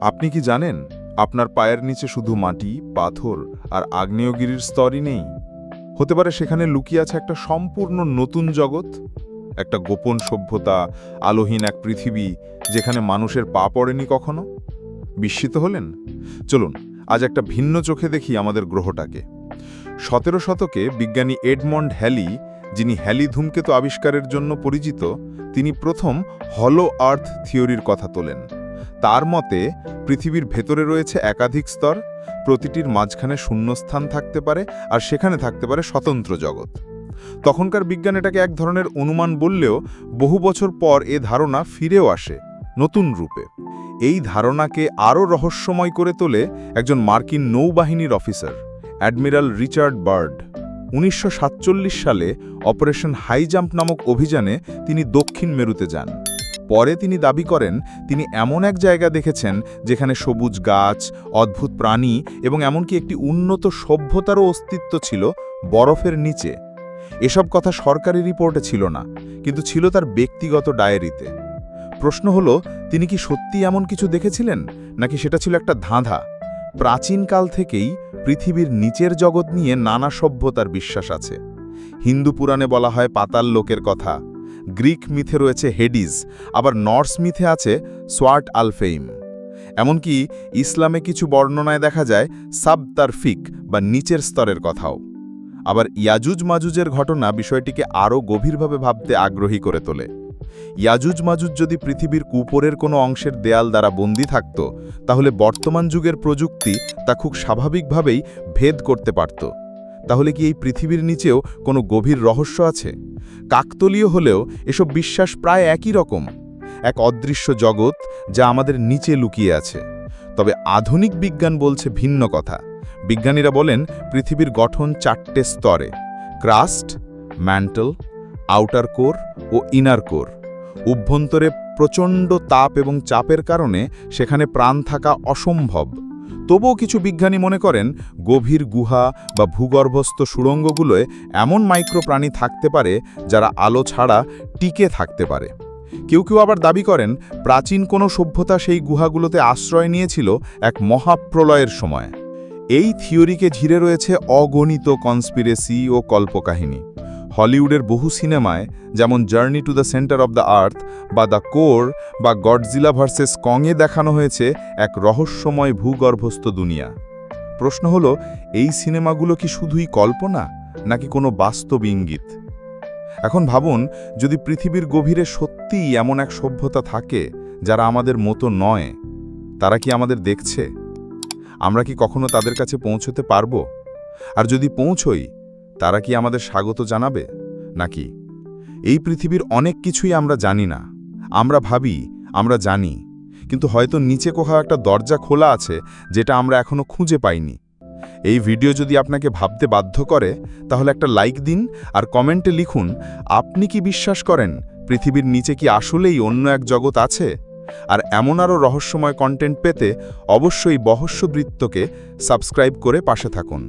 আপনি কি জানেন আপনার পায়ের নিচে শুধু মাটি, পাথর আর আগ্নেয়গিরির স্তরই নেই? হতে পারে সেখানে লুকিয়ে আছে একটা সম্পূর্ণ নতুন জগৎ, একটা গোপন সভ্যতা, আলোহীন এক পৃথিবী যেখানে মানুষের পা পড়েনি কখনো। বিস্মিত হলেন? চলুন আজ একটা ভিন্ন চোখে দেখি আমাদের গ্রহটাকে। ১৭ শতকে বিজ্ঞানী এডমন্ড হ্যালি, যিনি হ্যালি ধূমকেতু আবিষ্কারের জন্য পরিচিত, তিনি প্রথম হলো আর্থ থিওরির কথা তোলেন। তার মতে পৃথিবীর ভেতরে রয়েছে একাধিক স্তর, প্রতিটির মাঝখানে শূন্যস্থান থাকতে পারে, আর সেখানে থাকতে পারে স্বতন্ত্র জগৎ। তখনকার বিজ্ঞান এটাকে এক ধরনের অনুমান বললেও বহু বছর পর এ ধারণা ফিরেও আসে নতুন রূপে। এই ধারণাকে আরও রহস্যময় করে তোলে একজন মার্কিন নৌবাহিনীর অফিসার, অ্যাডমিরাল রিচার্ড বার্ড। ১৯৪৭ সালে অপারেশন হাই জাম্প নামক অভিযানে তিনি দক্ষিণ মেরুতে যান। পরে তিনি দাবি করেন তিনি এমন এক জায়গা দেখেছেন যেখানে সবুজ গাছ, অদ্ভুত প্রাণী এবং এমনকি একটি উন্নত সভ্যতারও অস্তিত্ব ছিল বরফের নিচে। এসব কথা সরকারি রিপোর্টে ছিল না, কিন্তু ছিল তার ব্যক্তিগত ডায়েরিতে। প্রশ্ন হলো, তিনি কি সত্যি এমন কিছু দেখেছিলেন, নাকি সেটা ছিল একটা ধাঁধা? প্রাচীনকাল থেকেই পৃথিবীর নিচের জগৎ নিয়ে নানা সভ্যতার বিশ্বাস আছে। হিন্দু পুরাণে বলা হয় পাতাল লোকের কথা, গ্রিক মিথে রয়েছে হেডিস, আবার নর্স মিথে আছে সোয়ার্ট আলফেইম। এমনকি ইসলামে কিছু বর্ণনায় দেখা যায় সাবতারফিক বা নিচের স্তরের কথাও। আবার ইয়াজুজ মাজুজের ঘটনা বিষয়টিকে আরও গভীরভাবে ভাবতে আগ্রহী করে তোলে। ইয়াজুজ মাজুজ যদি পৃথিবীর উপরের কোনো অংশের দেয়াল দ্বারা বন্দী থাকত, তাহলে বর্তমান যুগের প্রযুক্তি তা খুব স্বাভাবিকভাবেই ভেদ করতে পারত। তাহলে কি এই পৃথিবীর নিচেও কোনো গভীর রহস্য আছে? কাকতলীয় হলেও এসব বিশ্বাস প্রায় একই রকম, এক অদৃশ্য জগৎ যা আমাদের নিচে লুকিয়ে আছে। তবে আধুনিক বিজ্ঞান বলছে ভিন্ন কথা। বিজ্ঞানীরা বলেন পৃথিবীর গঠন 4টে স্তরে: ক্রাস্ট, ম্যান্টল, আউটার কোর ও ইনার কোর। অভ্যন্তরে প্রচণ্ড তাপ এবং চাপের কারণে সেখানে প্রাণ থাকা অসম্ভব। তবুও কিছু বিজ্ঞানী মনে করেন গভীর গুহা বা ভূগর্ভস্থ সুড়ঙ্গগুলোয় এমন মাইক্রোপ্রাণী থাকতে পারে যারা আলো ছাড়া টিকে থাকতে পারে। কেউ কেউ আবার দাবি করেন প্রাচীন কোনো সভ্যতা সেই গুহাগুলোতে আশ্রয় নিয়েছিল এক মহাপ্রলয়ের সময়। এই থিওরিকে ঘিরে রয়েছে অগণিত কনস্পিরেসি ও কল্পকাহিনী। হলিউডের বহু সিনেমায়, যেমন journey to the centre of the earth বা দ্য কোর বা গডজিলা ভার্সেস কংয়ে দেখানো হয়েছে এক রহস্যময় ভূগর্ভস্থ দুনিয়া। প্রশ্ন হলো, এই সিনেমাগুলো কি শুধুই কল্পনা, নাকি কোনো বাস্তব ইঙ্গিত? এখন ভাবুন, যদি পৃথিবীর গভীরে সত্যিই এমন এক সভ্যতা থাকে যারা আমাদের মতো নয়, তারা কি আমাদের দেখছে? আমরা কি কখনো তাদের কাছে পৌঁছতে পারবো? আর যদি পৌঁছই, তারা কি আমাদের স্বাগত জানাবে? নাকি এই পৃথিবীর অনেক কিছুই আমরা জানি না? আমরা ভাবি আমরা জানি, কিন্তু হয়তো নিচে কোথাও একটা দরজা খোলা আছে যেটা আমরা এখনো খুঁজে পাইনি। এই ভিডিও যদি আপনাকে ভাবতে বাধ্য করে, তাহলে একটা লাইক দিন আর কমেন্টে লিখুন আপনি কি বিশ্বাস করেন পৃথিবীর নিচে কি আসলেই অন্য এক জগৎ আছে? আর এমন আরও রহস্যময় কন্টেন্ট পেতে অবশ্যই বহস্য বৃত্তকে সাবস্ক্রাইব করে পাশে থাকুন।